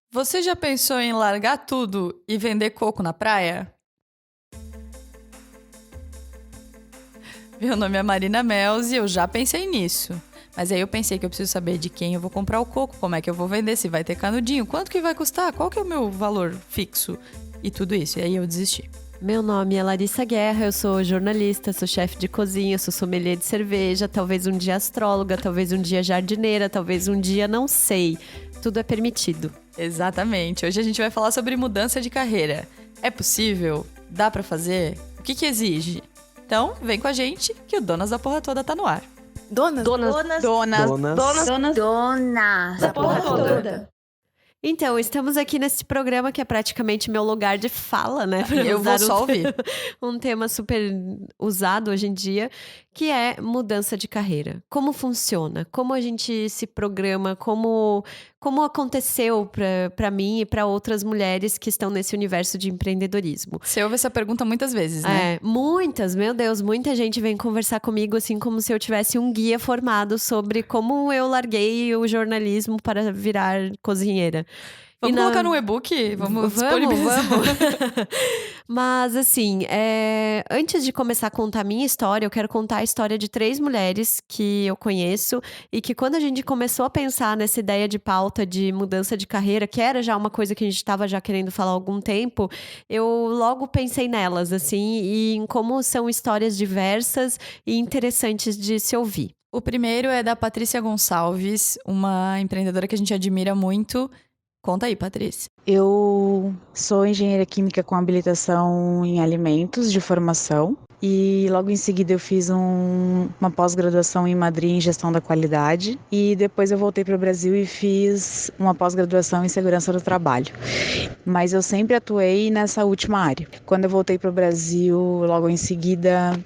Você já pensou em largar tudo e vender coco na praia? Meu nome é Marina Melz e eu já pensei nisso. Mas aí eu pensei que eu preciso saber de quem eu vou comprar o coco, como é que eu vou vender, se vai ter canudinho, quanto que vai custar, qual que é o meu valor fixo e tudo isso. E aí eu desisti. Meu nome é Larissa Guerra, eu sou jornalista, sou chefe de cozinha, sou sommelier de cerveja, talvez um dia astróloga, talvez um dia jardineira, talvez um dia não sei. Tudo é permitido. Exatamente. Hoje a gente vai falar sobre mudança de carreira. É possível? Dá pra fazer? O que exige? Então, vem com a gente que o Donas da Porra Toda tá no ar. Donas da porra toda. Então, estamos aqui nesse programa que é praticamente meu lugar de fala, né? Eu vou só ouvir. Um tema super usado hoje em dia, que é mudança de carreira. Como funciona? Como a gente se programa? Como aconteceu pra mim e pra outras mulheres que estão nesse universo de empreendedorismo? Você ouve essa pergunta muitas vezes, né? Muitas, meu Deus, muita gente vem conversar comigo assim como se eu tivesse um guia formado sobre como eu larguei o jornalismo para virar cozinheira. Vamos colocar no e-book? Vamos disponibilizar. Mas assim, antes de começar a contar a minha história, eu quero contar a história de 3 mulheres que eu conheço e que quando a gente começou a pensar nessa ideia de pauta de mudança de carreira, que era já uma coisa que a gente estava já querendo falar há algum tempo, eu logo pensei nelas, assim, e em como são histórias diversas e interessantes de se ouvir. O primeiro é da Patrícia Gonçalves, uma empreendedora que a gente admira muito. Conta aí, Patrícia. Eu sou engenheira química com habilitação em alimentos de formação e logo em seguida eu fiz uma pós-graduação em Madrid em gestão da qualidade e depois eu voltei para o Brasil e fiz uma pós-graduação em segurança do trabalho. Mas eu sempre atuei nessa última área. Quando eu voltei para o Brasil, logo em seguida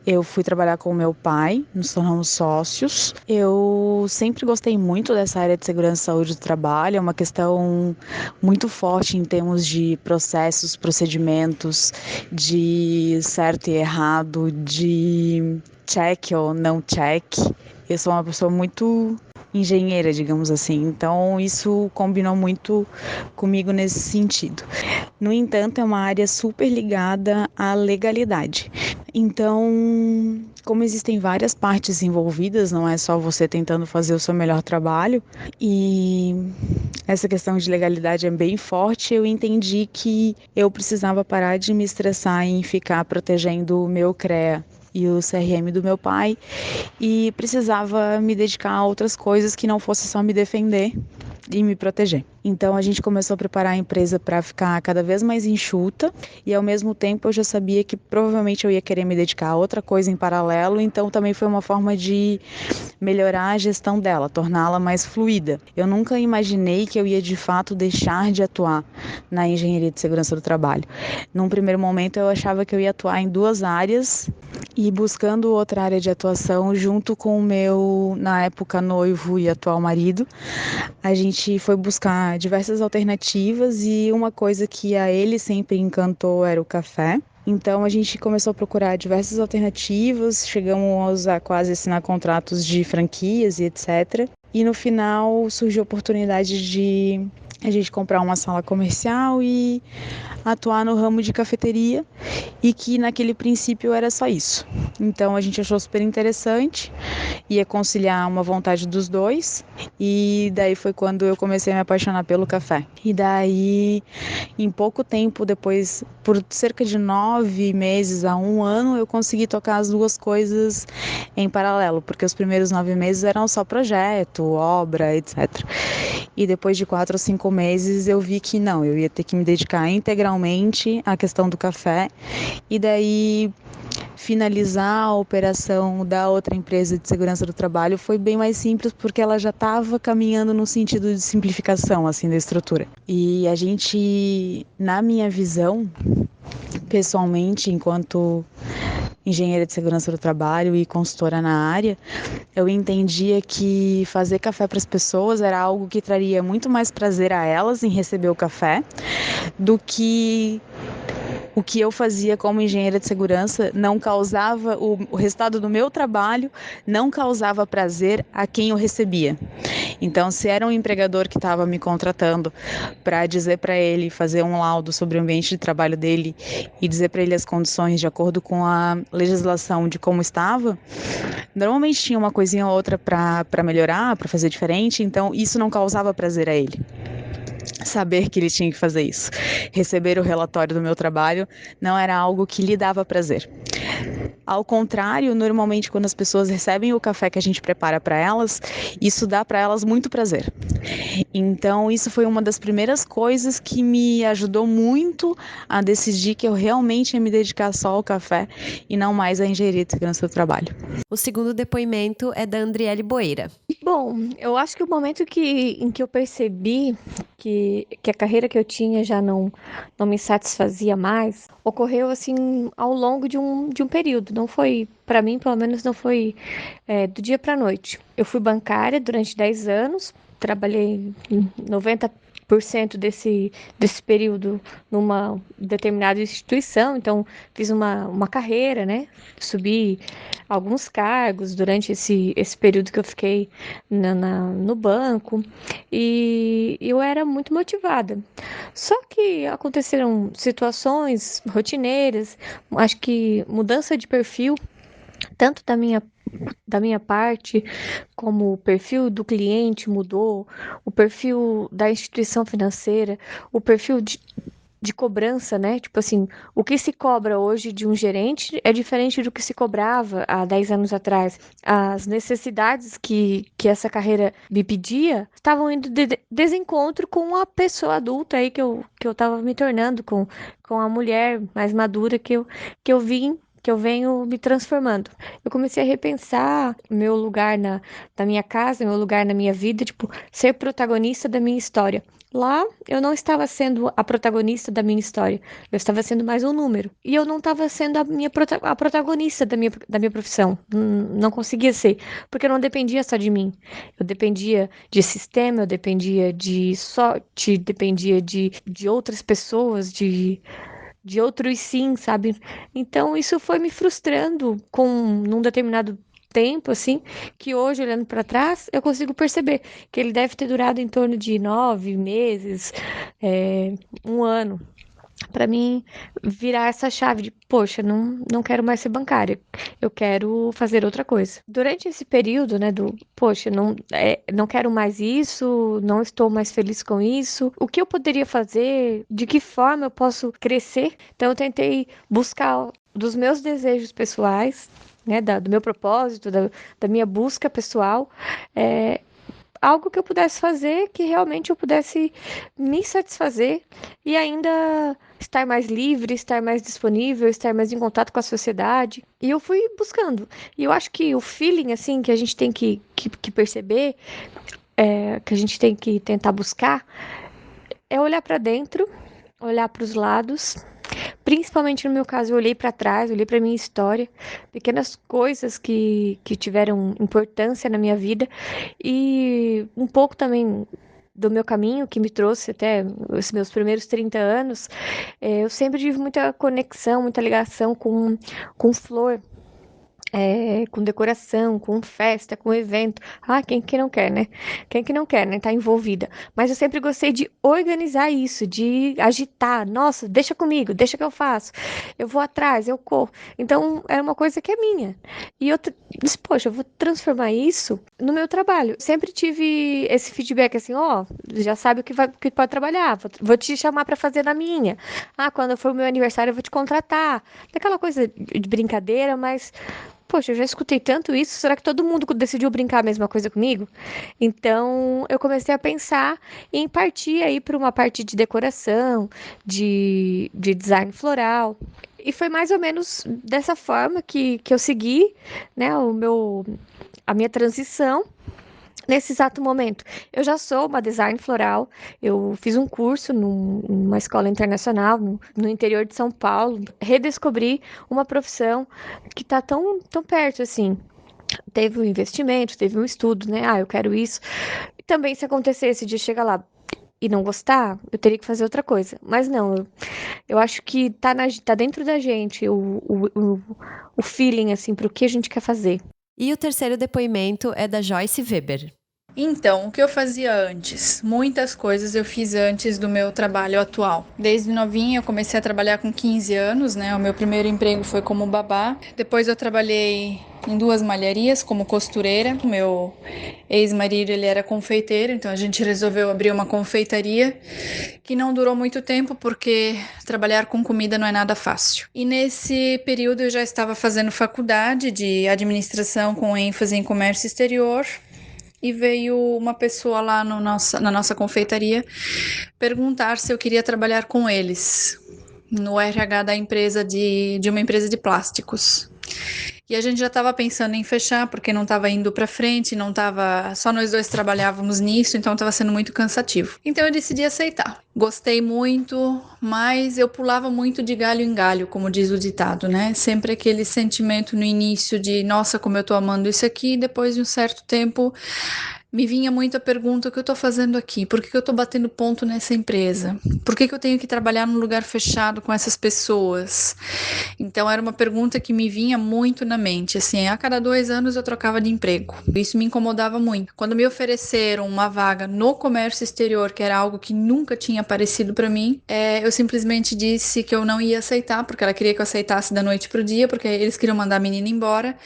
eu fui trabalhar com o meu pai, nos tornamos sócios. Eu sempre gostei muito dessa área de segurança e saúde do trabalho, é uma questão muito forte em termos de processos, procedimentos, de certo e errado, de check ou não check. Eu sou uma pessoa muito engenheira, digamos assim, então isso combinou muito comigo nesse sentido. No entanto, é uma área super ligada à legalidade. Então, como existem várias partes envolvidas, não é só você tentando fazer o seu melhor trabalho, e essa questão de legalidade é bem forte, eu entendi que eu precisava parar de me estressar em ficar protegendo o meu CREA e o CRM do meu pai e precisava me dedicar a outras coisas que não fosse só me defender e me proteger. Então a gente começou a preparar a empresa para ficar cada vez mais enxuta e ao mesmo tempo eu já sabia que provavelmente eu ia querer me dedicar a outra coisa em paralelo, então também foi uma forma de melhorar a gestão dela, torná-la mais fluida. Eu nunca imaginei que eu ia de fato deixar de atuar na engenharia de segurança do trabalho. Num primeiro momento eu achava que eu ia atuar em 2 áreas e buscando outra área de atuação junto com o meu, na época, noivo e atual marido. A gente foi buscar diversas alternativas e uma coisa que a ele sempre encantou era o café. Então a gente começou a procurar diversas alternativas, chegamos a quase assinar contratos de franquias e etc. E no final surgiu a oportunidade de a gente comprar uma sala comercial e atuar no ramo de cafeteria e que naquele princípio era só isso. Então a gente achou super interessante, ia conciliar uma vontade dos dois e daí foi quando eu comecei a me apaixonar pelo café. E daí, em pouco tempo depois, por cerca de 9 meses a 1 ano, eu consegui tocar as 2 coisas em paralelo, porque os primeiros 9 meses eram só projeto, obra, etc. E depois de 4 ou 5 meses eu vi que não, eu ia ter que me dedicar integralmente à questão do café e daí finalizar a operação da outra empresa de segurança do trabalho foi bem mais simples porque ela já estava caminhando no sentido de simplificação assim da estrutura. E a gente, na minha visão, pessoalmente, enquanto engenheira de segurança do trabalho e consultora na área, eu entendia que fazer café para as pessoas era algo que traria muito mais prazer a elas em receber o café do que o que eu fazia como engenheira de segurança não causava, o resultado do meu trabalho não causava prazer a quem eu recebia. Então, se era um empregador que estava me contratando para dizer para ele, fazer um laudo sobre o ambiente de trabalho dele e dizer para ele as condições de acordo com a legislação de como estava, normalmente tinha uma coisinha ou outra para melhorar, para fazer diferente, então isso não causava prazer a ele. Saber que ele tinha que fazer isso. Receber o relatório do meu trabalho não era algo que lhe dava prazer. Ao contrário, normalmente quando as pessoas recebem o café que a gente prepara para elas, isso dá para elas muito prazer. Então, isso foi uma das primeiras coisas que me ajudou muito a decidir que eu realmente ia me dedicar só ao café e não mais à engenharia de segurança do trabalho. O segundo depoimento é da Andriele Boeira. Bom, eu acho que o momento em que eu percebi que a carreira que eu tinha já não me satisfazia mais, ocorreu assim ao longo de um período. Não foi, para mim, pelo menos não foi do dia para a noite. Eu fui bancária durante 10 anos, trabalhei em 90% desse período numa determinada instituição, então fiz uma carreira, né? Subi alguns cargos durante esse período que eu fiquei no banco e eu era muito motivada. Só que aconteceram situações rotineiras, acho que mudança de perfil, tanto da minha parte, como o perfil do cliente mudou, o perfil da instituição financeira, o perfil de cobrança, né? Tipo assim, o que se cobra hoje de um gerente é diferente do que se cobrava há 10 anos atrás. As necessidades que essa carreira me pedia estavam indo de desencontro com a pessoa adulta aí que eu estava me tornando, com a mulher mais madura que eu vim. Que eu venho me transformando. Eu comecei a repensar meu lugar na minha casa, meu lugar na minha vida, tipo, ser protagonista da minha história. Lá, eu não estava sendo a protagonista da minha história. Eu estava sendo mais um número. E eu não estava sendo a protagonista da minha profissão. Não conseguia ser. Porque eu não dependia só de mim. Eu dependia de sistema, eu dependia de sorte, dependia de outras pessoas, de outros sim, sabe? Então isso foi me frustrando num determinado tempo, assim, que hoje, olhando para trás, eu consigo perceber que ele deve ter durado em torno de 9 meses, um ano, para mim virar essa chave de, poxa, não quero mais ser bancária, eu quero fazer outra coisa. Durante esse período, né, poxa, não quero mais isso, não estou mais feliz com isso, o que eu poderia fazer, de que forma eu posso crescer? Então eu tentei buscar dos meus desejos pessoais, né, do meu propósito, da minha busca pessoal, algo que eu pudesse fazer, que realmente eu pudesse me satisfazer e ainda estar mais livre, estar mais disponível, estar mais em contato com a sociedade. E eu fui buscando. E eu acho que o feeling, assim, que a gente tem que perceber, que a gente tem que tentar buscar, é olhar para dentro, olhar para os lados. Principalmente no meu caso, eu olhei para trás, olhei para minha história, pequenas coisas que tiveram importância na minha vida e um pouco também do meu caminho que me trouxe até os meus primeiros 30 anos. Eu sempre tive muita conexão, muita ligação com flor. Com decoração, com festa, com evento. Ah, quem que não quer, né? Quem que não quer, né? Tá envolvida. Mas eu sempre gostei de organizar isso, de agitar. Nossa, deixa comigo, deixa que eu faço. Eu vou atrás, eu corro. Então, era uma coisa que é minha. E eu disse, poxa, eu vou transformar isso no meu trabalho. Sempre tive esse feedback assim, ó, já sabe o que pode trabalhar. Vou te chamar para fazer na minha. Ah, quando for o meu aniversário, eu vou te contratar. Daquela coisa de brincadeira, mas poxa, eu já escutei tanto isso, será que todo mundo decidiu brincar a mesma coisa comigo? Então, eu comecei a pensar em partir aí para uma parte de decoração, de design floral. E foi mais ou menos dessa forma que eu segui, né, a minha transição. Nesse exato momento, eu já sou uma design floral, eu fiz um curso numa escola internacional no interior de São Paulo, redescobri uma profissão que está tão, tão perto assim. Teve um investimento, teve um estudo, né? Ah, eu quero isso. E também, se acontecesse de chegar lá, e não gostar, eu teria que fazer outra coisa. Mas não, eu acho que tá dentro da gente o feeling, assim, pro que a gente quer fazer. E o terceiro depoimento é da Joyce Weber. Então, o que eu fazia antes? Muitas coisas eu fiz antes do meu trabalho atual. Desde novinha eu comecei a trabalhar com 15 anos, né? O meu primeiro emprego foi como babá. Depois eu trabalhei em 2 malharias como costureira. O meu ex-marido, ele era confeiteiro, então a gente resolveu abrir uma confeitaria que não durou muito tempo porque trabalhar com comida não é nada fácil. E nesse período eu já estava fazendo faculdade de administração com ênfase em comércio exterior. E veio uma pessoa lá na nossa confeitaria perguntar se eu queria trabalhar com eles no RH da empresa de uma empresa de plásticos. E a gente já estava pensando em fechar, porque não estava indo para frente, não estava, só nós dois trabalhávamos nisso, então estava sendo muito cansativo. Então eu decidi aceitar. Gostei muito, mas eu pulava muito de galho em galho, como diz o ditado, né? Sempre aquele sentimento no início de, nossa, como eu tô amando isso aqui, e depois de um certo tempo me vinha muito a pergunta: o que eu tô fazendo aqui? Por que eu tô batendo ponto nessa empresa? Por que eu tenho que trabalhar num lugar fechado com essas pessoas? Então era uma pergunta que me vinha muito na mente, assim, a cada 2 anos eu trocava de emprego. Isso me incomodava muito. Quando me ofereceram uma vaga no comércio exterior, que era algo que nunca tinha aparecido para mim, eu simplesmente disse que eu não ia aceitar, porque ela queria que eu aceitasse da noite pro dia, porque eles queriam mandar a menina embora,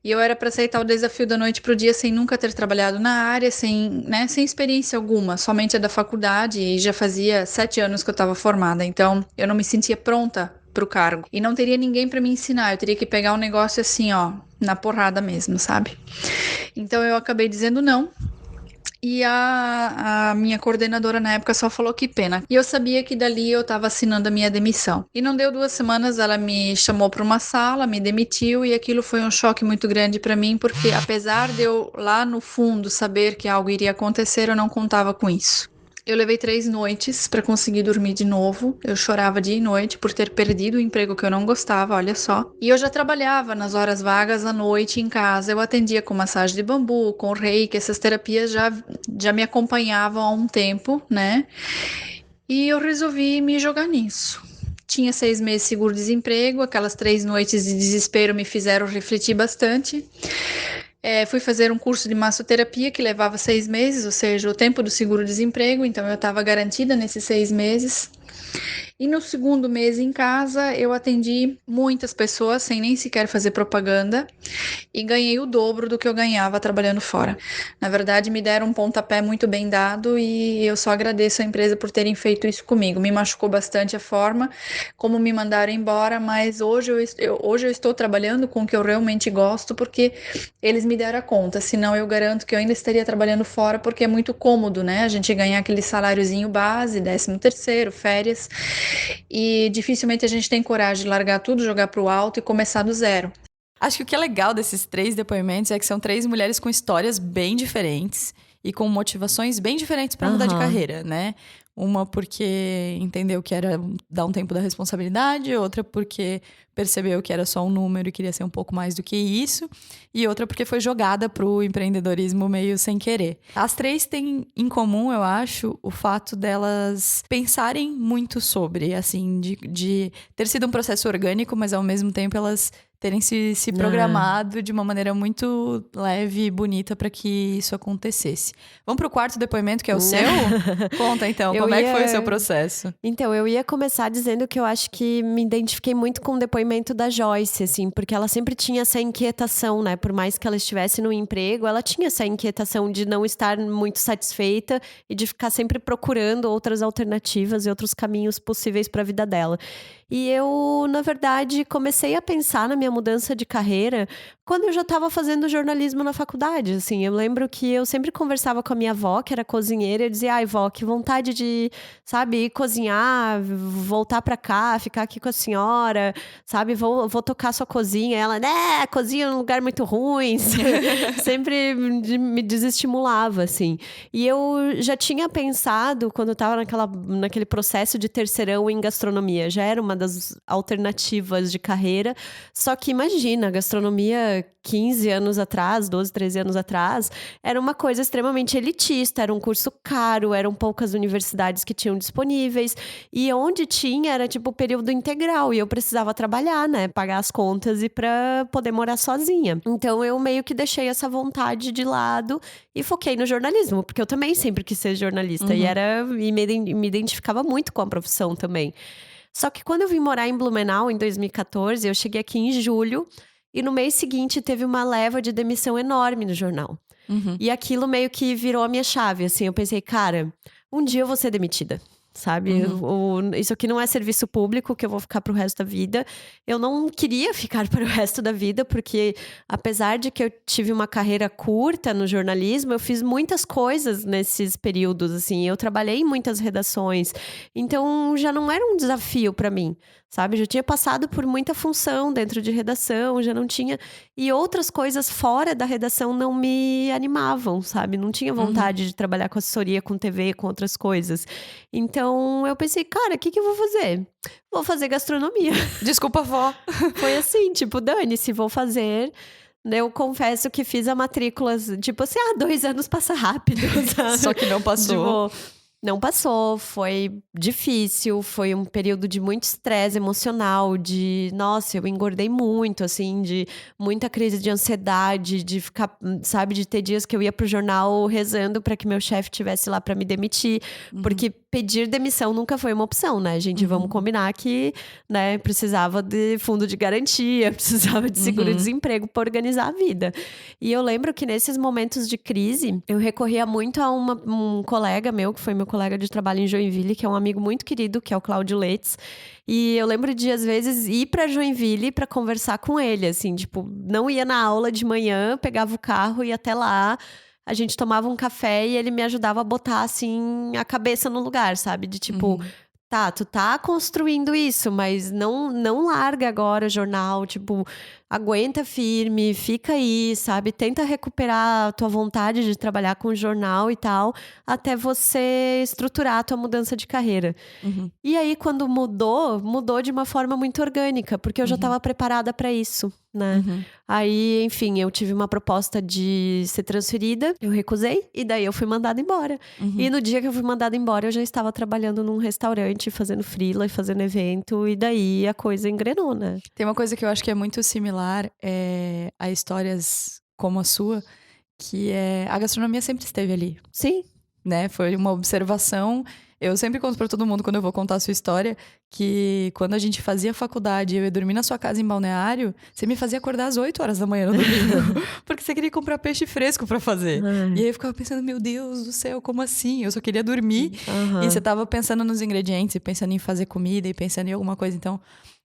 e eu era para aceitar o desafio da noite pro dia sem nunca ter trabalhado na área, sem experiência alguma, somente a da faculdade, e já fazia 7 anos que eu estava formada, então eu não me sentia pronta pro cargo. E não teria ninguém para me ensinar, eu teria que pegar um negócio assim, ó, na porrada mesmo, sabe? Então eu acabei dizendo não. E a minha coordenadora na época só falou que pena. E eu sabia que dali eu estava assinando a minha demissão. E não deu 2 semanas, ela me chamou para uma sala, me demitiu, e aquilo foi um choque muito grande para mim, porque apesar de eu lá no fundo saber que algo iria acontecer, eu não contava com isso. Eu levei 3 noites para conseguir dormir de novo. Eu chorava dia e noite por ter perdido o emprego que eu não gostava, olha só. E eu já trabalhava nas horas vagas à noite em casa. Eu atendia com massagem de bambu, com reiki. Essas terapias já me acompanhavam há um tempo, né? E eu resolvi me jogar nisso. Tinha 6 meses de seguro-desemprego. Aquelas 3 noites de desespero me fizeram refletir bastante. Fui fazer um curso de massoterapia que levava 6 meses, ou seja, o tempo do seguro-desemprego, então eu estava garantida nesses 6 meses. E no segundo mês em casa, eu atendi muitas pessoas sem nem sequer fazer propaganda e ganhei o dobro do que eu ganhava trabalhando fora. Na verdade, me deram um pontapé muito bem dado e eu só agradeço a empresa por terem feito isso comigo. Me machucou bastante a forma como me mandaram embora, mas hoje eu estou trabalhando com o que eu realmente gosto porque eles me deram a conta. Senão eu garanto que eu ainda estaria trabalhando fora, porque é muito cômodo, né? A gente ganhar aquele saláriozinho base, 13º, férias, e dificilmente a gente tem coragem de largar tudo, jogar pro alto e começar do zero. Acho que o que é legal desses 3 depoimentos é que são 3 mulheres com histórias bem diferentes e com motivações bem diferentes para mudar de carreira, né? Uma porque entendeu que era dar um tempo da responsabilidade, outra porque percebeu que era só um número e queria ser um pouco mais do que isso, e outra porque foi jogada pro empreendedorismo meio sem querer. As 3 têm em comum, eu acho, o fato delas pensarem muito sobre, assim, de ter sido um processo orgânico, mas ao mesmo tempo elas terem se programado de uma maneira muito leve e bonita para que isso acontecesse. Vamos pro 4º depoimento, que é o seu? Conta então, como é que foi o seu processo? Então, eu ia começar dizendo que eu acho que me identifiquei muito com o depoimento da Joyce, assim, porque ela sempre tinha essa inquietação, né? Por mais que ela estivesse no emprego, ela tinha essa inquietação de não estar muito satisfeita e de ficar sempre procurando outras alternativas e outros caminhos possíveis para a vida dela. E eu, na verdade, comecei a pensar na minha mudança de carreira quando eu já estava fazendo jornalismo na faculdade, assim. Eu lembro que eu sempre conversava com a minha avó, que era cozinheira, e eu dizia: ai, vó, que vontade de, sabe, ir cozinhar, voltar pra cá, ficar aqui com a senhora, sabe, vou tocar sua cozinha. Ela, né, cozinha num lugar muito ruim. Sempre me desestimulava, assim. E eu já tinha pensado, quando eu estava naquele processo de terceirão em gastronomia, já era uma das alternativas de carreira. Só que imagina, a gastronomia 15 anos atrás, 12, 13 anos atrás, era uma coisa extremamente elitista, era um curso caro, eram poucas universidades que tinham disponíveis, e onde tinha era tipo período integral, e eu precisava trabalhar, né, pagar as contas e pra poder morar sozinha. Então eu meio que deixei essa vontade de lado e foquei no jornalismo, porque eu também sempre quis ser jornalista, e me identificava muito com a profissão também. Só que quando eu vim morar em Blumenau, em 2014, eu cheguei aqui em julho, e no mês seguinte teve uma leva de demissão enorme no jornal. E aquilo meio que virou a minha chave, assim. Eu pensei, cara, um dia eu vou ser demitida, sabe? Isso aqui não é serviço público que eu vou ficar pro resto da vida. Eu não queria ficar para o resto da vida, porque apesar de que eu tive uma carreira curta no jornalismo, eu fiz muitas coisas nesses períodos, assim. Eu trabalhei em muitas redações. Então, já não era um desafio para mim, sabe? Já tinha passado por muita função dentro de redação, já não tinha... E outras coisas fora da redação não me animavam, sabe? Não tinha vontade de trabalhar com assessoria, com TV, com outras coisas. Então, eu pensei, cara, o que eu vou fazer? Vou fazer gastronomia. Desculpa, vó. Foi assim, tipo, dane-se, vou fazer. Eu confesso que fiz a matrícula, tipo assim, 2 anos passa rápido, sabe? Só que não passou. Tipo, não passou, foi difícil, foi um período de muito estresse emocional, nossa, eu engordei muito, assim, de muita crise de ansiedade, de ficar, sabe, de ter dias que eu ia pro jornal rezando pra que meu chefe estivesse lá pra me demitir, porque pedir demissão nunca foi uma opção, né, gente? Vamos combinar que, né, precisava de fundo de garantia, precisava de seguro-desemprego pra organizar a vida. E eu lembro que nesses momentos de crise, eu recorria muito a um colega meu, que foi meu colega de trabalho em Joinville, que é um amigo muito querido, que é o Cláudio Letts. E eu lembro de, às vezes, ir pra Joinville pra conversar com ele, assim, tipo, não ia na aula de manhã, pegava o carro, ia até lá, a gente tomava um café e ele me ajudava a botar, assim, a cabeça no lugar, sabe? De tipo... Tá, tu tá construindo isso, mas não larga agora o jornal, tipo, aguenta firme, fica aí, sabe? Tenta recuperar a tua vontade de trabalhar com o jornal e tal, até você estruturar a tua mudança de carreira. E aí, quando mudou de uma forma muito orgânica, porque eu já estava preparada para isso, né? Aí, enfim, eu tive uma proposta de ser transferida, eu recusei, e daí eu fui mandada embora. E no dia que eu fui mandada embora, eu já estava trabalhando num restaurante, fazendo freela e fazendo evento, e daí a coisa engrenou, né? Tem uma coisa que eu acho que é muito similar a histórias como a sua, que é a gastronomia sempre esteve ali, Sim. né? Foi uma observação. Eu sempre conto pra todo mundo, quando eu vou contar a sua história, que quando a gente fazia faculdade, eu ia dormir na sua casa em Balneário, você me fazia acordar às 8 horas da manhã no domingo, porque você queria comprar peixe fresco pra fazer. E aí eu ficava pensando, meu Deus do céu, como assim? Eu só queria dormir. E você tava pensando nos ingredientes, e pensando em fazer comida, e pensando em alguma coisa. Então,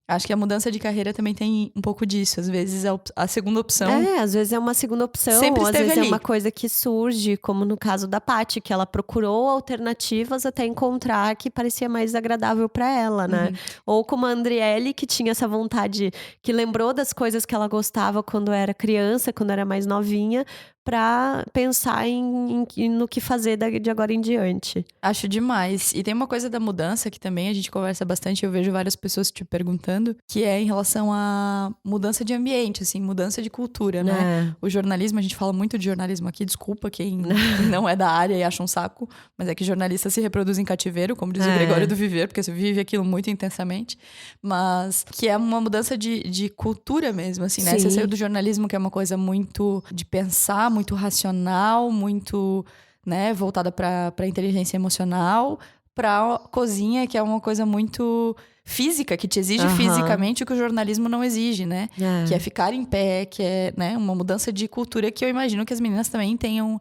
acho que a mudança de carreira também tem um pouco disso. Às vezes a segunda opção... às vezes é uma segunda opção, sempre ou às vezes ali. é uma coisa que surge, como no caso da Paty, que ela procurou alternativas até encontrar que parecia mais agradável para ela, né? Ou como a Andriele, que tinha essa vontade, que lembrou das coisas que ela gostava quando era criança, quando era mais novinha, pra pensar no que fazer de agora em diante. Acho demais. E tem uma coisa da mudança que também a gente conversa bastante, eu vejo várias pessoas te perguntando, que é em relação à mudança de ambiente, assim, mudança de cultura, né? O jornalismo, a gente fala muito de jornalismo aqui, desculpa quem não é da área e acha um saco, mas é que jornalista se reproduz em cativeiro, como diz o Gregório do Viver, porque você vive aquilo muito intensamente, mas que é uma mudança de cultura mesmo, assim, né? Você saiu do jornalismo, que é uma coisa muito de pensar, muito racional, muito, né, voltada para inteligência emocional, para cozinha, que é uma coisa muito física, que te exige fisicamente o que o jornalismo não exige, né? Que é ficar em pé, que é, né, uma mudança de cultura que eu imagino que as meninas também tenham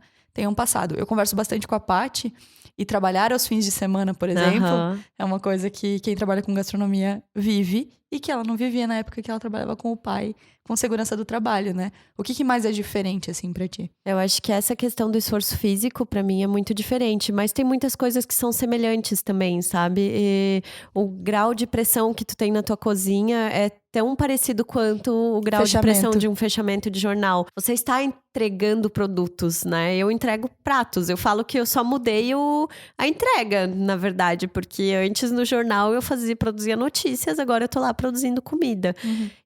passado. Eu converso bastante com a Paty, e trabalhar aos fins de semana, por exemplo, é uma coisa que quem trabalha com gastronomia vive, e que ela não vivia na época que ela trabalhava com o pai com segurança do trabalho, né? O que mais é diferente, assim, pra ti? Eu acho que essa questão do esforço físico, pra mim, é muito diferente. Mas tem muitas coisas que são semelhantes também, sabe? E o grau de pressão que tu tem na tua cozinha é tão parecido quanto o grau de pressão de um fechamento de jornal. Você está entregando produtos, né? Eu entrego pratos. Eu falo que eu só mudei a entrega, na verdade. Porque antes no jornal eu produzia notícias, agora eu tô lá produzindo comida.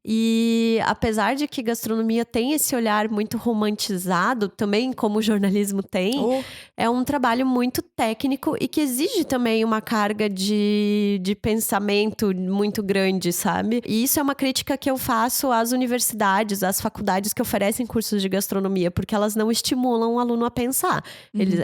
E apesar de que gastronomia tem esse olhar muito romantizado, também como o jornalismo tem, é um trabalho muito técnico e que exige também uma carga de pensamento muito grande, sabe? E isso é uma crítica que eu faço às universidades, às faculdades que oferecem cursos de gastronomia, porque elas não estimulam o aluno a pensar.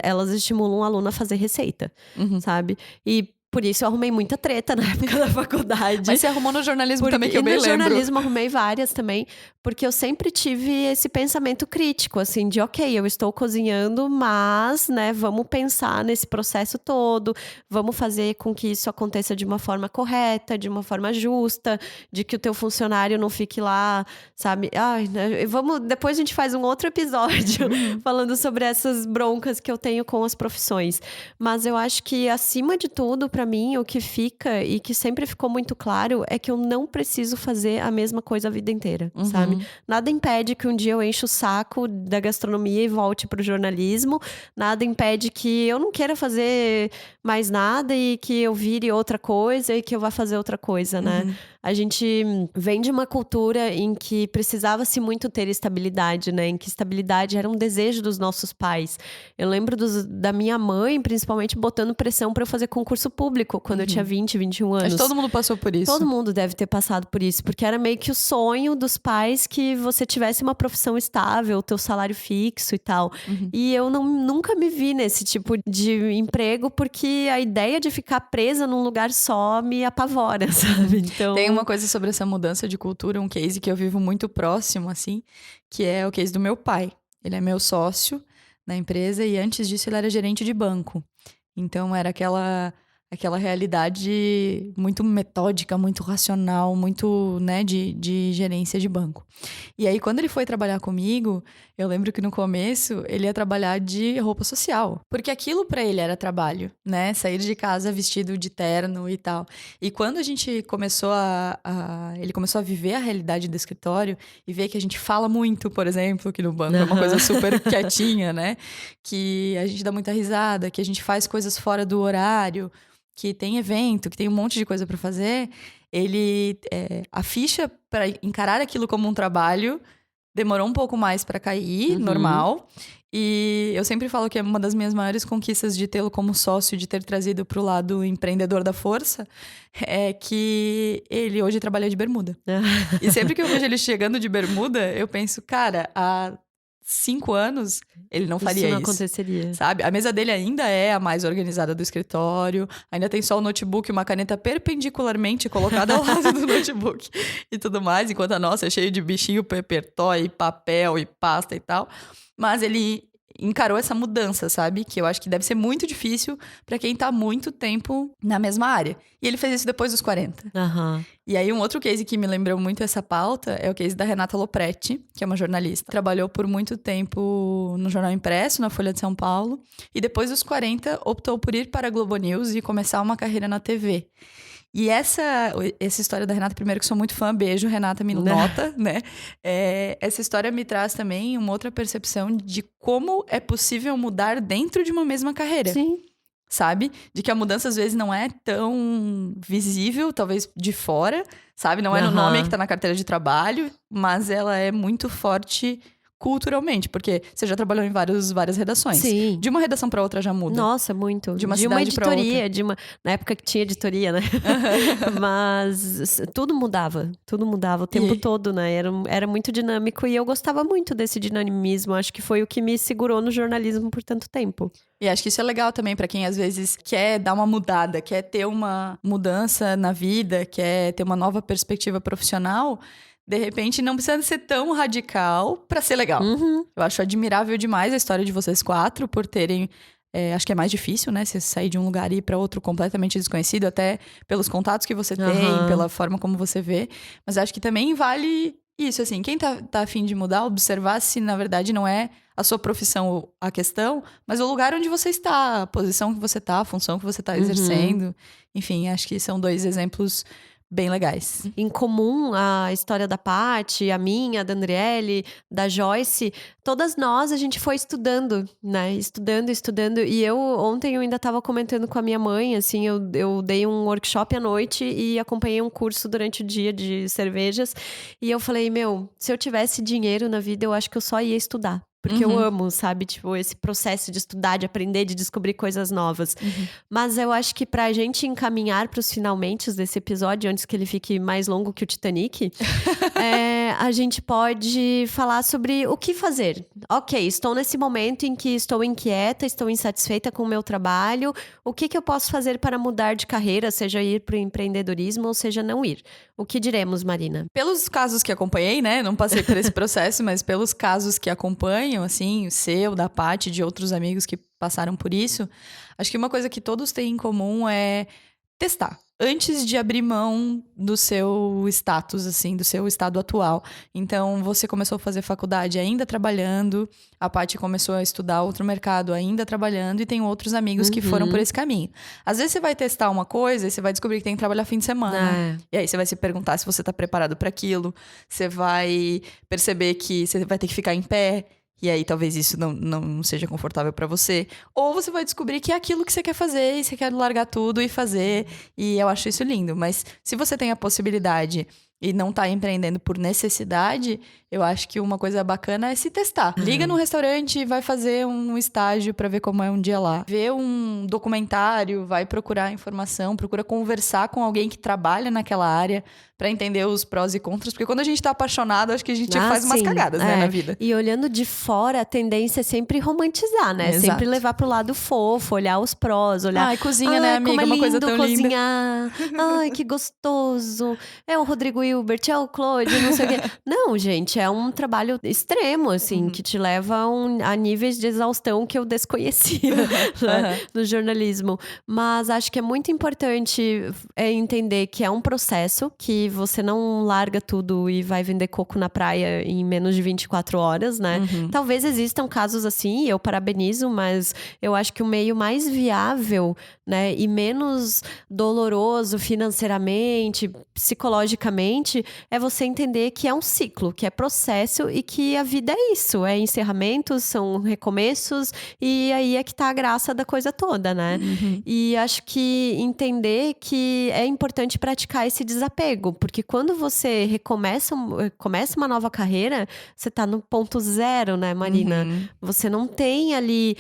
Elas estimulam o aluno a fazer receita, sabe? E por isso eu arrumei muita treta na época da faculdade. Mas você arrumou no jornalismo também, que eu bem lembro. No jornalismo arrumei várias também, porque eu sempre tive esse pensamento crítico, assim, de ok, eu estou cozinhando, mas, né, vamos pensar nesse processo todo, vamos fazer com que isso aconteça de uma forma correta, de uma forma justa, de que o teu funcionário não fique lá, sabe? Ai, né, depois a gente faz um outro episódio falando sobre essas broncas que eu tenho com as profissões. Mas eu acho que, acima de tudo, pra mim, o que fica e que sempre ficou muito claro é que eu não preciso fazer a mesma coisa a vida inteira, sabe? Nada impede que um dia eu enche o saco da gastronomia e volte pro jornalismo. Nada impede que eu não queira fazer mais nada e que eu vire outra coisa e que eu vá fazer outra coisa, né? A gente vem de uma cultura em que precisava-se muito ter estabilidade, né? Em que estabilidade era um desejo dos nossos pais. Eu lembro da minha mãe, principalmente, botando pressão para eu fazer concurso público quando eu tinha 20, 21 anos. Acho que todo mundo passou por isso. Todo mundo deve ter passado por isso, porque era meio que o sonho dos pais que você tivesse uma profissão estável, teu salário fixo e tal. E eu nunca me vi nesse tipo de emprego, porque a ideia de ficar presa num lugar só me apavora, sabe? Então... Tem uma coisa sobre essa mudança de cultura, um case que eu vivo muito próximo, assim, que é o case do meu pai. Ele é meu sócio na empresa e antes disso ele era gerente de banco. Então era aquela realidade muito metódica, muito racional, muito, né, de gerência de banco. E aí, quando ele foi trabalhar comigo, eu lembro que no começo ele ia trabalhar de roupa social. Porque aquilo pra ele era trabalho, né? Sair de casa vestido de terno e tal. E quando a gente começou ele começou a viver a realidade do escritório e ver que a gente fala muito, por exemplo, que no banco é uma coisa super quietinha, né? Que a gente dá muita risada, que a gente faz coisas fora do horário, que tem evento, que tem um monte de coisa para fazer, a ficha para encarar aquilo como um trabalho demorou um pouco mais para cair, normal. E eu sempre falo que é uma das minhas maiores conquistas de tê-lo como sócio, de ter trazido pro lado empreendedor da força, é que ele hoje trabalha de bermuda. E sempre que eu vejo ele chegando de bermuda, eu penso, cara, há 5 anos, ele não faria isso. Isso não aconteceria. Sabe? A mesa dele ainda é a mais organizada do escritório. Ainda tem só o notebook e uma caneta perpendicularmente colocada ao lado do notebook. E tudo mais. Enquanto a nossa é cheia de bichinho, papertoy, papel e pasta e tal. Mas ele encarou essa mudança, sabe? Que eu acho que deve ser muito difícil pra quem tá muito tempo na mesma área. E ele fez isso depois dos 40. E aí, um outro case que me lembrou muito essa pauta é o case da Renata Lopretti, que é uma jornalista. Trabalhou por muito tempo no Jornal Impresso, na Folha de São Paulo. E depois dos 40, optou por ir para a Globo News e começar uma carreira na TV. E essa história da Renata, primeiro que sou muito fã, beijo, Renata, me nota, né? Essa história me traz também uma outra percepção de como é possível mudar dentro de uma mesma carreira. Sim. Sabe? De que a mudança às vezes não é tão visível, talvez de fora, sabe? Não é no nome que tá na carteira de trabalho, mas ela é muito forte culturalmente, porque você já trabalhou em várias redações. Sim. De uma redação para outra já muda. Nossa, muito. De uma cidade pra editoria, na época que tinha editoria, né? Mas tudo mudava o tempo todo, né? Era muito dinâmico e eu gostava muito desse dinamismo. Acho que foi o que me segurou no jornalismo por tanto tempo. E acho que isso é legal também pra quem às vezes quer dar uma mudada, quer ter uma mudança na vida, quer ter uma nova perspectiva profissional. De repente, não precisa ser tão radical pra ser legal. Eu acho admirável demais a história de vocês 4 por terem... acho que é mais difícil, né? Você sair de um lugar e ir pra outro completamente desconhecido, até pelos contatos que você tem, pela forma como você vê. Mas acho que também vale Isso, assim, quem tá a fim de mudar, observar se na verdade não é a sua profissão a questão, mas o lugar onde você está, a posição que você tá, a função que você tá exercendo. Enfim, acho que são 2 exemplos bem legais. Em comum, a história da Paty, a minha, da Andriele, da Joyce, todas nós a gente foi estudando, né? Estudando. E ontem eu ainda estava comentando com a minha mãe, assim, eu dei um workshop à noite e acompanhei um curso durante o dia de cervejas. E eu falei, se eu tivesse dinheiro na vida, eu acho que eu só ia estudar. Porque eu amo, sabe? Tipo, esse processo de estudar, de aprender, de descobrir coisas novas. Mas eu acho que pra gente encaminhar pros finalmente desse episódio, antes que ele fique mais longo que o Titanic, a gente pode falar sobre o que fazer. Ok, estou nesse momento em que estou inquieta, estou insatisfeita com o meu trabalho. O que eu posso fazer para mudar de carreira, seja ir pro empreendedorismo ou seja não ir? O que diremos, Marina? Pelos casos que acompanhei, né? Não passei por esse processo, mas pelos casos que acompanham, assim, o seu, da Paty, de outros amigos que passaram por isso, acho que uma coisa que todos têm em comum é testar. Antes de abrir mão do seu status, assim, do seu estado atual. Então, você começou a fazer faculdade ainda trabalhando, a Paty começou a estudar outro mercado ainda trabalhando, e tem outros amigos que foram por esse caminho. Às vezes, você vai testar uma coisa e você vai descobrir que tem que trabalhar fim de semana. E aí, você vai se perguntar se você tá preparado para aquilo. Você vai perceber que você vai ter que ficar em pé. E aí, talvez isso não seja confortável pra você. Ou você vai descobrir que é aquilo que você quer fazer e você quer largar tudo e fazer. E eu acho isso lindo. Mas se você tem a possibilidade e não tá empreendendo por necessidade, eu acho que uma coisa bacana é se testar. Liga num restaurante e vai fazer um estágio pra ver como é um dia lá. Vê um documentário, vai procurar informação, procura conversar com alguém que trabalha naquela área pra entender os prós e contras. Porque quando a gente tá apaixonado, acho que a gente faz umas cagadas, né, na vida. E olhando de fora, a tendência é sempre romantizar, né? Exato. Sempre levar pro lado fofo, olhar os prós, olhar... Ai, cozinha, né, amiga? Como é Uma coisa lindo tão cozinhar. Ai, que gostoso. É o Rodrigo Hilbert, é o Claude, não sei o quê. Não, gente, é um trabalho extremo, assim, que te leva a níveis de exaustão que eu desconhecia né, no jornalismo. Mas acho que é muito importante entender que é um processo, que você não larga tudo e vai vender coco na praia em menos de 24 horas, né? Talvez existam casos assim, eu parabenizo, mas eu acho que o meio mais viável, né, e menos doloroso financeiramente, psicologicamente, é você entender que é um ciclo, que é processo e que a vida é isso, é encerramentos, são recomeços e aí é que tá a graça da coisa toda, né? E acho que entender que é importante praticar esse desapego, porque quando você começa uma nova carreira, você tá no ponto zero, né, Marina? Você não tem ali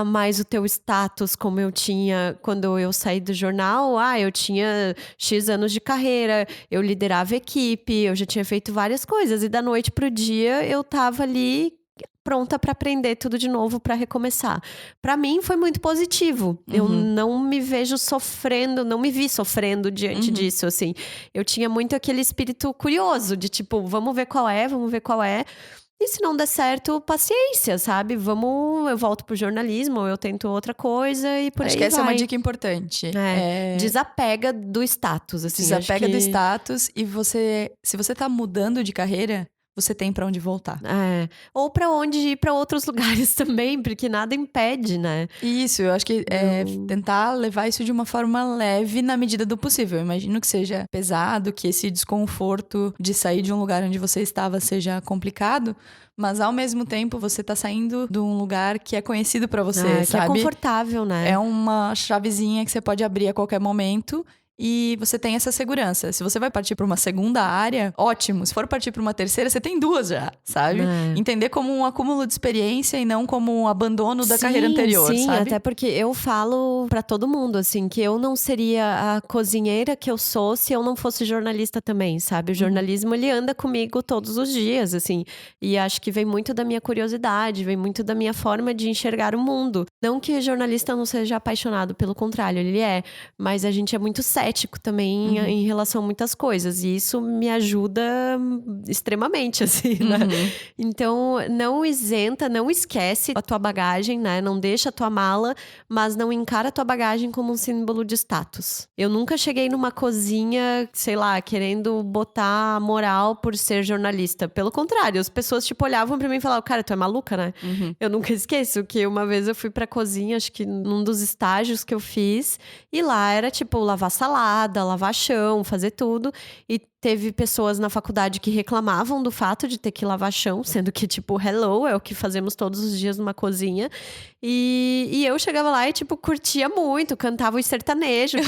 mais o teu status como eu tinha quando eu saí do jornal. Eu tinha X anos de carreira, eu liderava equipe, eu já tinha feito várias coisas. E da noite pro dia, eu tava ali pronta para aprender tudo de novo, para recomeçar. Para mim foi muito positivo. Eu não me vejo sofrendo, não me vi sofrendo diante disso, assim. Eu tinha muito aquele espírito curioso de tipo, vamos ver qual é. E se não der certo, paciência, sabe? Eu volto pro jornalismo, eu tento outra coisa e por aí vai. Acho que essa é uma dica importante. Desapega do status, assim. Desapega do status e se você tá mudando de carreira, você tem pra onde voltar. Ou pra onde ir pra outros lugares também, porque nada impede, né? Isso, eu acho que é tentar levar isso de uma forma leve na medida do possível. Eu imagino que seja pesado, que esse desconforto de sair de um lugar onde você estava seja complicado, mas ao mesmo tempo você tá saindo de um lugar que é conhecido pra você, sabe? Que é confortável, né? É uma chavezinha que você pode abrir a qualquer momento. E você tem essa segurança. Se você vai partir para uma segunda área, ótimo. Se for partir para uma terceira, você tem 2 já, sabe? Entender como um acúmulo de experiência e não como um abandono da carreira anterior, sim, sabe? Até porque eu falo para todo mundo, assim, que eu não seria a cozinheira que eu sou se eu não fosse jornalista também, sabe? O jornalismo, ele anda comigo todos os dias, assim. E acho que vem muito da minha curiosidade, vem muito da minha forma de enxergar o mundo. Não que jornalista não seja apaixonado, pelo contrário, ele é. Mas a gente é muito sério cético também em relação a muitas coisas. E isso me ajuda extremamente, assim, né? Então, não isenta, não esquece a tua bagagem, né? Não deixa a tua mala, mas não encara a tua bagagem como um símbolo de status. Eu nunca cheguei numa cozinha, sei lá, querendo botar moral por ser jornalista. Pelo contrário, as pessoas, tipo, olhavam pra mim e falavam, cara, tu é maluca, né? Eu nunca esqueço que uma vez eu fui pra cozinha, acho que num dos estágios que eu fiz, e lá era, tipo, lavar salada, lavar chão, fazer tudo. E teve pessoas na faculdade que reclamavam do fato de ter que lavar chão, sendo que, tipo, hello, é o que fazemos todos os dias numa cozinha. E eu chegava lá e, tipo, curtia muito, cantava os sertanejos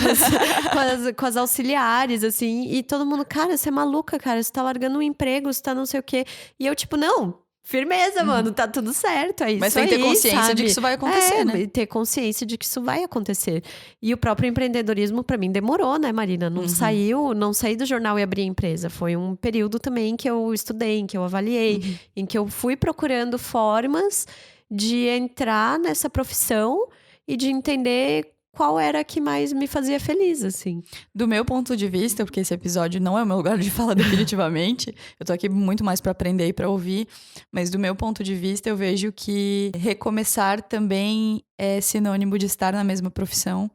com as auxiliares, assim. E todo mundo, cara, você é maluca, cara, você tá largando um emprego, você tá não sei o quê. E eu, tipo, não... Firmeza, mano, tá tudo certo, é isso aí, mas tem que ter consciência de que isso vai acontecer, né? Ter consciência de que isso vai acontecer. E o próprio empreendedorismo, pra mim, demorou, né, Marina? Não saí do jornal e abri a empresa. Foi um período também que eu estudei, em que eu avaliei, em que eu fui procurando formas de entrar nessa profissão e de entender qual era a que mais me fazia feliz, assim. Do meu ponto de vista, porque esse episódio não é o meu lugar de fala definitivamente, eu tô aqui muito mais pra aprender e pra ouvir, mas do meu ponto de vista eu vejo que recomeçar também é sinônimo de estar na mesma profissão.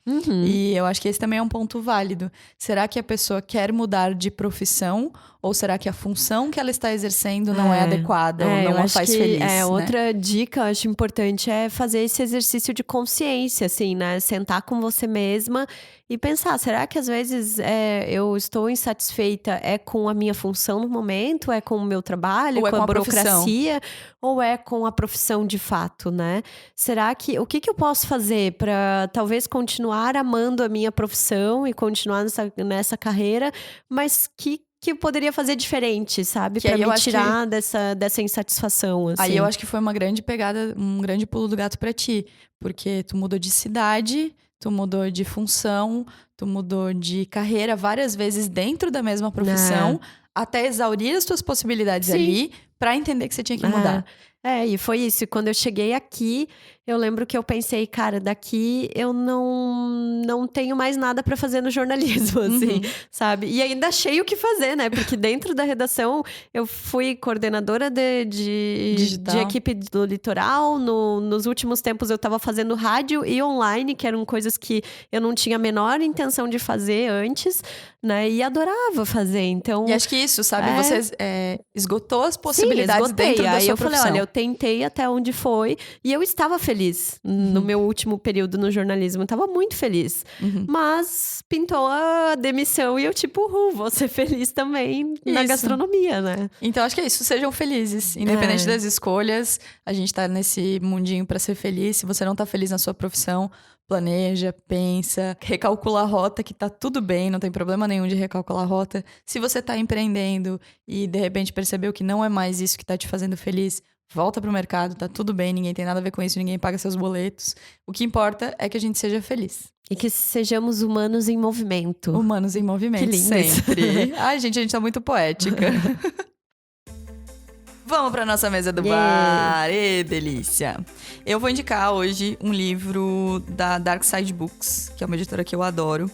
E eu acho que esse também é um ponto válido. Será que a pessoa quer mudar de profissão? Ou será que a função que ela está exercendo não é adequada ou não a faz feliz? Né? Outra dica, eu acho importante, é fazer esse exercício de consciência, assim, né? Sentar com você mesma e pensar, será que às vezes eu estou insatisfeita com a minha função no momento? É com o meu trabalho? Ou com a burocracia? Profissão? Ou é com a profissão de fato, né? Será que... O que eu posso fazer para talvez continuar amando a minha profissão e continuar nessa carreira, mas que eu poderia fazer diferente, sabe? Pra me tirar dessa insatisfação, assim. Aí eu acho que foi uma grande pegada, um grande pulo do gato pra ti. Porque tu mudou de cidade, tu mudou de função, tu mudou de carreira várias vezes dentro da mesma profissão, até exaurir as tuas possibilidades ali, pra entender que você tinha que mudar. E foi isso. E quando eu cheguei aqui, eu lembro que eu pensei, cara, daqui eu não tenho mais nada pra fazer no jornalismo, assim, sabe? E ainda achei o que fazer, né? Porque dentro da redação, eu fui coordenadora de equipe do Litoral. Nos últimos tempos, eu tava fazendo rádio e online, que eram coisas que eu não tinha a menor intenção de fazer antes, né? E adorava fazer, então... E acho que isso, sabe? Você esgotou as possibilidades dentro da sua profissão. Falei, olha, eu tentei até onde foi e eu estava feliz no meu último período no jornalismo. Eu tava muito feliz. Mas pintou a demissão e eu tipo, vou ser feliz também na gastronomia, né? Então acho que é isso, sejam felizes. Independente das escolhas, a gente tá nesse mundinho pra ser feliz. Se você não tá feliz na sua profissão, planeja, pensa, recalcula a rota, que tá tudo bem, não tem problema nenhum de recalcular a rota. Se você tá empreendendo e de repente percebeu que não é mais isso que tá te fazendo feliz, volta pro mercado, tá tudo bem, ninguém tem nada a ver com isso, ninguém paga seus boletos. O que importa é que a gente seja feliz. E que sejamos humanos em movimento. Humanos em movimento, que lindo. Sempre. Ai, gente, a gente tá muito poética. Vamos pra nossa mesa do bar. Delícia! Eu vou indicar hoje um livro da Dark Side Books, que é uma editora que eu adoro.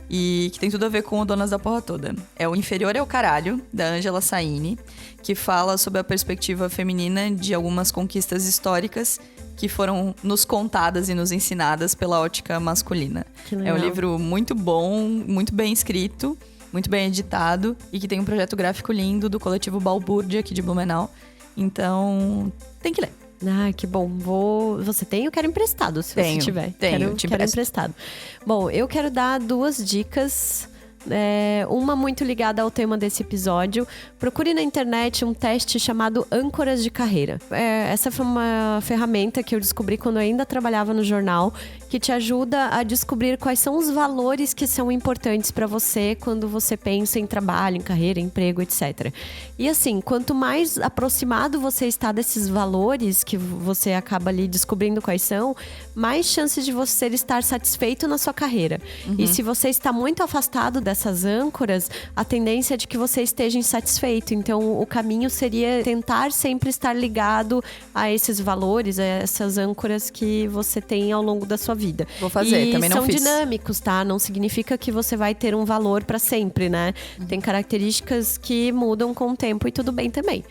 E que tem tudo a ver com o Donas da Porra Toda. É O Inferior é o Caralho, da Angela Saini, que fala sobre a perspectiva feminina de algumas conquistas históricas que foram nos contadas e nos ensinadas pela ótica masculina. É um livro muito bom, muito bem escrito, muito bem editado e que tem um projeto gráfico lindo do coletivo Balbúrdia aqui de Blumenau. Então, tem que ler. Ah, que bom. Você tem? Eu quero emprestado, se você tiver. Quero emprestado. Bom, eu quero dar 2 dicas. Uma muito ligada ao tema desse episódio. Procure na internet um teste chamado Âncoras de Carreira. Essa foi uma ferramenta que eu descobri quando eu ainda trabalhava no jornal, que te ajuda a descobrir quais são os valores que são importantes para você quando você pensa em trabalho, em carreira, em emprego, etc. E assim, quanto mais aproximado você está desses valores, que você acaba ali descobrindo quais são, mais chances de você estar satisfeito na sua carreira. E se você está muito afastado dessas dessas âncoras, a tendência é de que você esteja insatisfeito. Então, o caminho seria tentar sempre estar ligado a esses valores, a essas âncoras que você tem ao longo da sua vida. Vou fazer, e também não são fiz. dinâmicos, tá? Não significa que você vai ter um valor pra sempre, né? Tem características que mudam com o tempo e tudo bem também.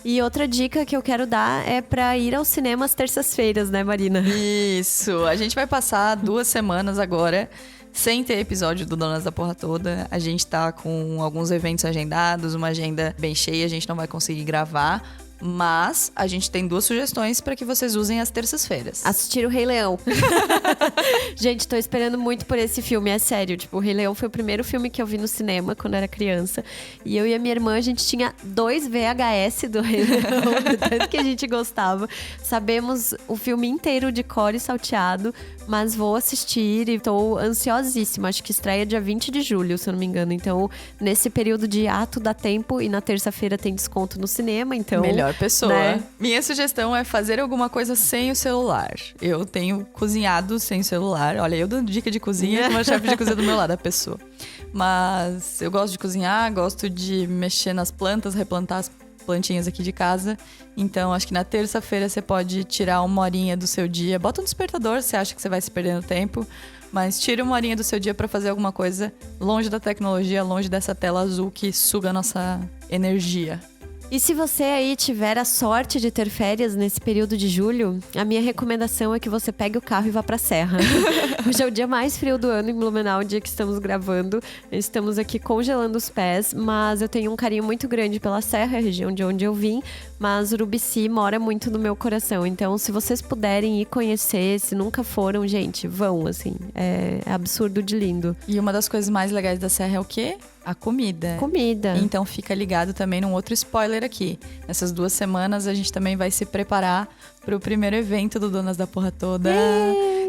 E outra dica que eu quero dar é pra ir ao cinema às terças-feiras, né, Marina? Isso, a gente vai passar 2 semanas agora sem ter episódio do Donas da Porra Toda. A gente tá com alguns eventos agendados, uma agenda bem cheia, a gente não vai conseguir gravar. Mas a gente tem 2 sugestões para que vocês usem às terças-feiras. Assistir o Rei Leão. Gente, tô esperando muito por esse filme, é sério. Tipo, o Rei Leão foi o primeiro filme que eu vi no cinema quando era criança. E eu e a minha irmã, a gente tinha 2 VHS do Rei Leão, do tanto que a gente gostava. Sabemos o filme inteiro de cor e salteado, mas vou assistir e tô ansiosíssima. Acho que estreia dia 20 de julho, se eu não me engano. Então, nesse período de ato dá tempo e na terça-feira tem desconto no cinema, então... Melhor pessoa. Né? Minha sugestão é fazer alguma coisa sem o celular. Eu tenho cozinhado sem celular. Olha, eu dando dica de cozinha com uma chefe de cozinha do meu lado, a pessoa. Mas eu gosto de cozinhar, gosto de mexer nas plantas, replantar as plantinhas aqui de casa. Então, acho que na terça-feira você pode tirar 1 horinha do seu dia. Bota um despertador, se acha que você vai se perdendo tempo. Mas tira 1 horinha do seu dia pra fazer alguma coisa longe da tecnologia, longe dessa tela azul que suga a nossa energia. E se você aí tiver a sorte de ter férias nesse período de julho, a minha recomendação é que você pegue o carro e vá pra serra. Hoje é o dia mais frio do ano em Blumenau, o dia que estamos gravando. Estamos aqui congelando os pés, mas eu tenho um carinho muito grande pela serra, a região de onde eu vim. Mas Urubici mora muito no meu coração. Então, se vocês puderem ir conhecer, se nunca foram, gente, vão, assim. É absurdo de lindo. E uma das coisas mais legais da serra é o quê? A comida. Comida. Então fica ligado também num outro spoiler aqui. Nessas 2 semanas a gente também vai se preparar pro primeiro evento do Donas da Porra Toda,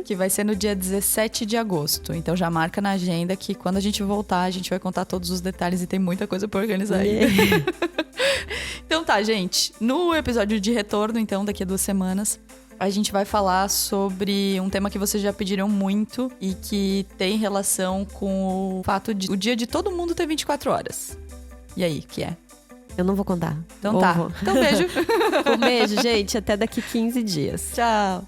que vai ser no dia 17 de agosto. Então já marca na agenda que quando a gente voltar, a gente vai contar todos os detalhes e tem muita coisa pra organizar ainda. Então tá, gente. No episódio de retorno, então, daqui a 2 semanas, a gente vai falar sobre um tema que vocês já pediram muito e que tem relação com o fato de o dia de todo mundo ter 24 horas. E aí, que é? Eu não vou contar. Então Ou tá. vou. Então beijo. Um beijo, gente. Até daqui 15 dias. Tchau.